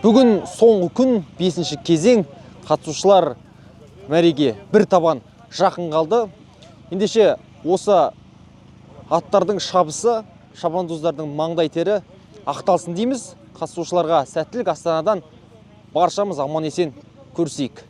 Бүгін соңғы күн, 5-ші кезең, қатысушылар мәреге бір табан жақын қалды. Ендеше осы аттардың шабысы, шабандоздардың маңдай тері ақталсын дейміз. Қатысушыларға сәттілік. Астанадан баршамыз аман есен көрсейік.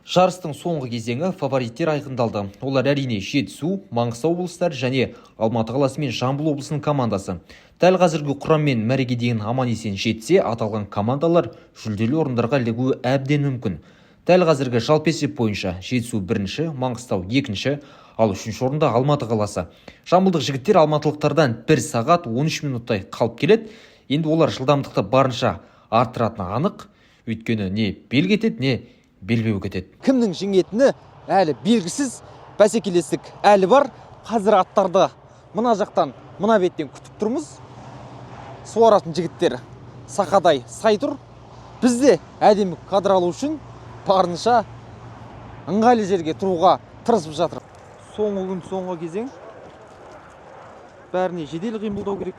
Жарыстың соңғы кезеңі фавориттер айқындалды. Олар әрине Жетісу, Маңғыстау облыстары және Алматы қаласы мен Жамбыл облысының командасы. Дәл қазіргі құраммен мәреге дейін аман есен жетсе, аталған командалар жүлделі орындарға ілігуі әбден мүмкін. Дәл қазіргі жалпы есеп бойынша Жетісу 1-ші, Маңғыстау 2-ші, ал 3-ші орында Алматы қаласы. Жамбылдық жігіттер алматылықтардан 1 сағат 13 минуттай қалып келеді. Енді олар жылдамдықты барынша арттыратыны анық. Өйткені не бел кетеді, не белбеу кетеді. Кімнің жеңетіні әлі белгісіз, бәсекелестік әлі бар. Қазір аттарды мына жақтан, мына беттен күтіп тұрмыз. Суаратын жігіттер сақадай сай тұр. Бізде әдемі кадр алу үшін барынша ыңғайлы жерге тұруға тырысып жатыр. Соңғы күн, соңғы кезең. Бәріне жедел қимылдау керек.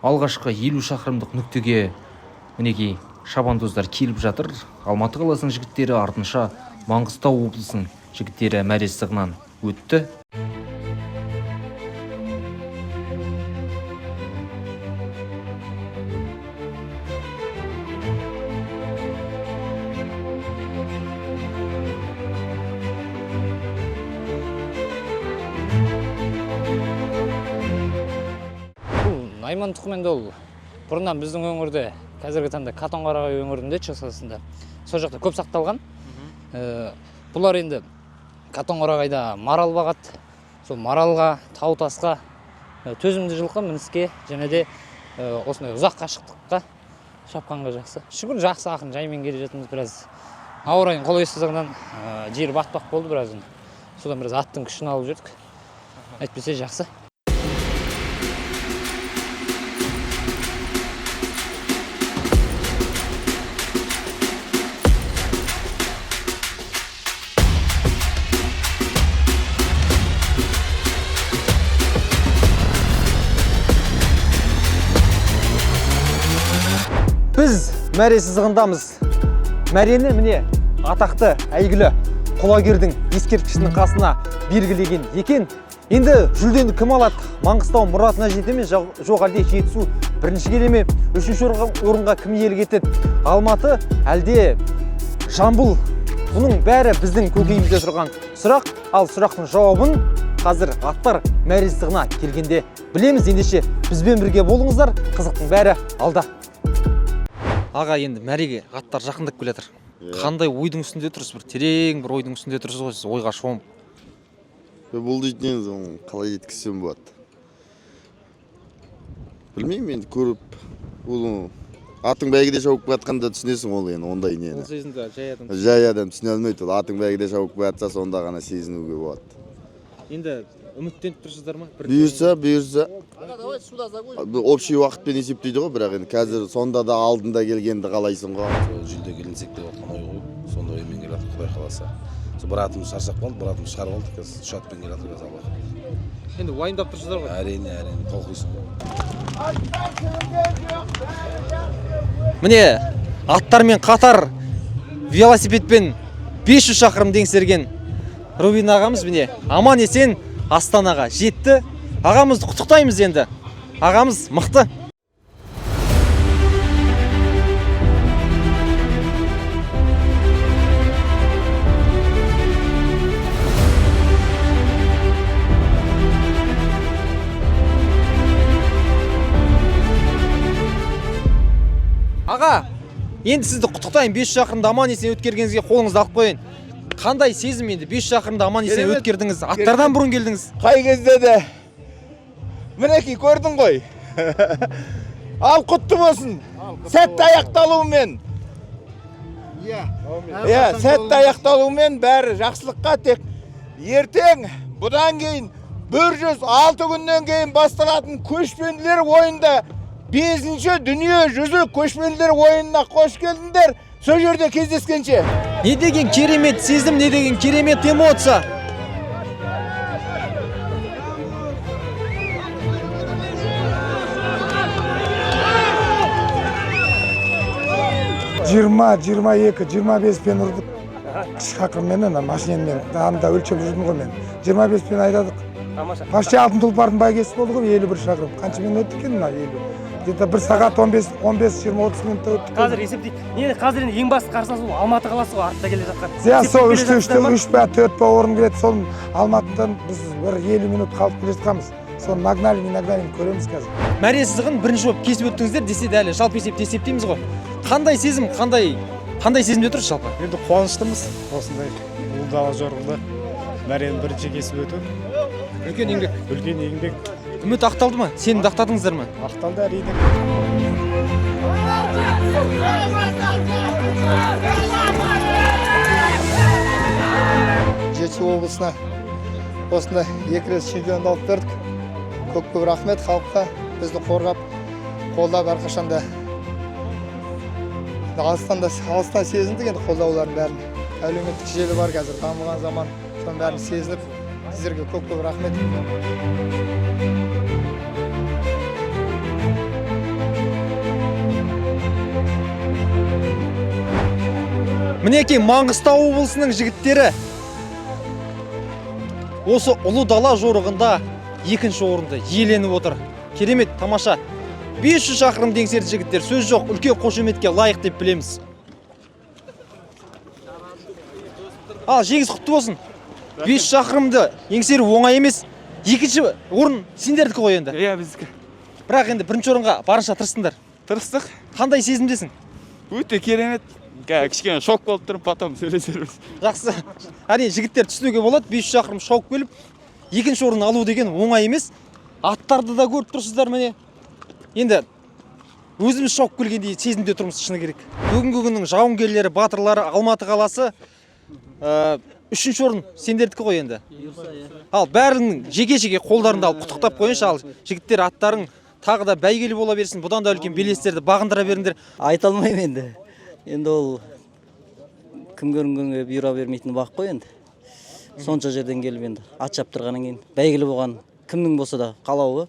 Алғашқы 50 шақырымдық нүктеге мінекей шабандоздар келіп жатыр. Алматы қаласының жігіттері, артынша Маңғыстау облысының жігіттері мәре сызығынан өтті. Найман тұқымында ол бұрыннан біздің өңірде, қазіргі таңда Қатон-Қарағай өңірінде, шығысында сол жақта көп сақталған. Бұлар енді Қатон-Қарағайда марал бағат, сол маралға, тау-тасқа, төзімді жылқы мініске, және де осындай ұзақ қашықтыққа шапқанға жақсы. Шүкір жақсы ақын жаймен келе жатырмыз. Біраз ауа райының қолайсыздығынан жер батпақ болды біраз. Содан біраз аттың күшін алып жүрдік. Әйтпесе жақсы. Біз мәре сызығындамыз. Мәрені міне атақты әйгілі құлагердің ескерткішінің қасына белгілеген екен. Енді жүлдені кім алады? Маңғыстау мұратына жете ме, жоқ әлде Жетісу 1-ші келе ме? 3-ші орынға кім иелік етеді? Алматы әлде Жамбыл? Бұның бәрі біздің көкейімізде тұрған сұрақ. Ал сұрақтың жауабын қазір аттар мәре сызығына келгенде білеміз. Ендеше бізбен бірге болыңыздар. Қызықтың бәрі алда. Аға, енді мәреге аттар жақындап келе жатыр. Қандай ойдың үстінде тұрсыз? Бір терең бір ойдың үстінде тұрсыз ғой, сіз ойға шомып. Бұл дейтінен қалай жеткізсем болады? Білмеймін, енді көріп, аттың бәйгеде шауып жатқанда түсінесің ол енді ондай нені. Ол сезімді жай адам түсіне алмайды. Аттың бәйгеде шауып жатса, сонда ғана сезінуге болады. Енді үміттеніп тұрсыздар ма? Бұйырса. Общий уақытпен есептейді ғой, бірақ енді қазір сонда да алдында келгенді қалайсың ғой. Жүлде келінсек деп отқан ой ғой, сонда оймен келеді, Құдай қаласа. Бір атымыз шаршап қалды, бір атымыз шығарып алдық, қазір үш атпен келеді қазір. Енді уайымдап тұрсыздар ғой? Әрине, толқисың. Міне аттармен қатар велосипедпен 500 шақырым еңсерген Рубин ағамыз міне аман есен Астанаға жетті. Ағамызды құттықтаймыз енді. Ағамыз мықты. Аға, енді сізді құттықтайын. 5 шақырымды аман есен өткергеніңізге қолыңызды алып қойын. Қандай сезім енді? 5 шақырымды аман есен өткердіңіз. Аттардан бұрын келдіңіз. Қай кезде де Мінекей көрдің ғой. Ал құтты болсын. Сәтті аяқталуымен. Иә, сәтті аяқталуымен бәрі жақсылыққа тек. Ертең бұдан кейін 106 күннен кейін басталатын көшпенділер ойында 5-ші дүние жүзі көшпенділер ойынына қош келдіңдер. Сол жерде кездескенше. Не деген керемет сезім, не деген керемет эмоция. Жиырма 22-25 пен ұрдық. Шақырменен машинамен анда өлчеп жүрдім ғой мен. 25 пен айдадық. Почти алтын тұлпардың байгесі болды ғой 51 шақырым. Қанша мен өттік екен мына 50. Где-то 1 сағат 15-20-30 минутта өттік. Қазір есептейік. Не қазір енді ең басты қарсыласы ол Алматы қаласы ғой артта келе жатқан. Иә, сол 3 па орын келеді. Сол Алматыдан біз бір 50 минут қалып келе жатқанбыз. Соны нагнали көреміз қазір. Мәре сызығын бірінші болып кесіп өттіңіздер десе де әлі жалпы есептейміз ғой. Қандай сезім, қандай сезімде тұрсыз жалпы? Енді қуаныштымыз осындай ұлы дала жорығында мәрені бірінші кесіп өту. Үлкен еңбек. Үлкен еңбек. Үміт ақталды ма? Сенімді ақтадыңыздар ма? Ақталды әрине. Жетісу облысына осында 2 рет чемпионды алып бердік. Көп рахмет халыққа, бізді қорғап, қолдап әрқашанда. Алыстан сезіндік енді қолдаулардың бәрін. Әлеуметтік желі бар қазір, дамыған заман. Соның бәрін сезініп, сіздерге көп рахмет. Мінекей Маңғыстау облысының жігіттері осы ұлы дала жорығында 2-ші орынды иеленіп отыр. Керемет, тамаша. 500 шақырым еңсерді жігіттер. Сөз жоқ, үлкен қошеметке лайық деп білеміз. Ал жеңіс құтты болсын. 500 шақырымды еңсеру оңай емес. 2-ші орын сендердікі ғой енді. Иә, біздікі. Бірақ енді 1-ші орынға барынша тырыстыңдар. Тырыстық. Қандай сезімдесің? Өте керемет. Кішкене шок болып тұрып, потом сөйлесерміз. Жақсы. Әрине жігіттер түсінуге болады. 500 шақырым шауып келіп, 2-ші орын алу деген оңай емес. Аттарды да көріп тұрсыздар міне. Енді өзіміз шауып келгендей сезімде тұрмыз шыны керек. Бүгінгі күннің жауынгерлері, батырлары Алматы қаласы 3-ші орын сендердікі ғой енді. Ал бәрінің жеке-жеке қолдарында алып құттықтап қойыншы. Ал жігіттер аттарың тағы да бәйгелі бола берсін. Бұдан да үлкен белестерді бағындыра беріңдер. Айта алмаймын енді. Енді ол кім көрінгенге бұйыра бермейтін бақ қой енді. Сонша жерден келіп енді ат шаптырғаннан кейін бәйгелі болған кімнің болса да қалауы.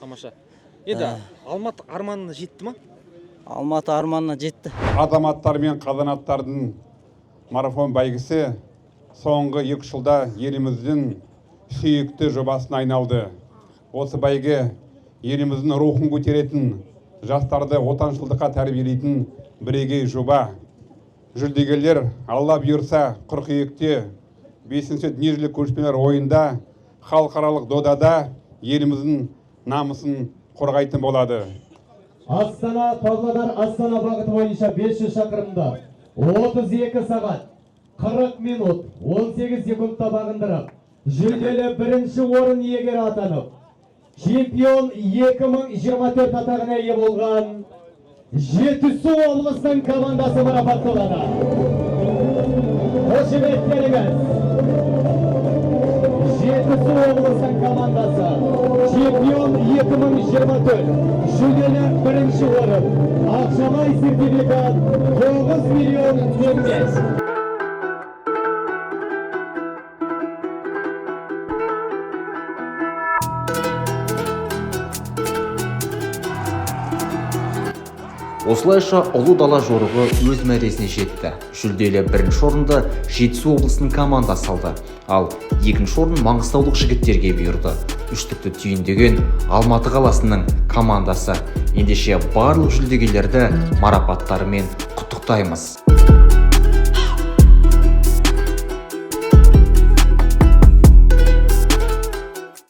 Тамаша. Енді Алматы арманына жетті ма? Алматы арманына жетті. Азаматтар мен қазанаттардың марафон бәйгесі соңғы 2 жылда еліміздің сүйікті жобасына айналды. Осы бәйге еліміздің рухын көтеретін, жастарды отаншылдыққа тәрбиелейтін бірегей жоба. Жүлдегерлер Алла бұйырса қыркүйекте 5-ші дүниежүзілік көшпенділер ойында халықаралық додада еліміздің намысын қорғайтын болады. Астана Павлодар Астана бағыты бойынша 500 шақырымда 32 сағат 40 минут 18 секундта бағындырып, жүлделі 1-ші орын иегері атанып, чемпион 2024 атағына ие болған Жетісу облысының командасы марапатталады. Қошеметтеріңіз. Жетісу облысының командасы чемпион 2024, жүлделі 1-ші орын, ақшалай сертификат 9 миллион теңге. Осылайша ұлы дала жорығы өз мәресіне жетті. Жүлделі 1-ші орынды Жетісу облысының командасы алды. Ал 2-ші орын маңғыстаулық жігіттерге бұйырды. Үштікті түйіндеген Алматы қаласының командасы. Ендеше барлық жүлдегерлерді марапаттарымен құттықтаймыз.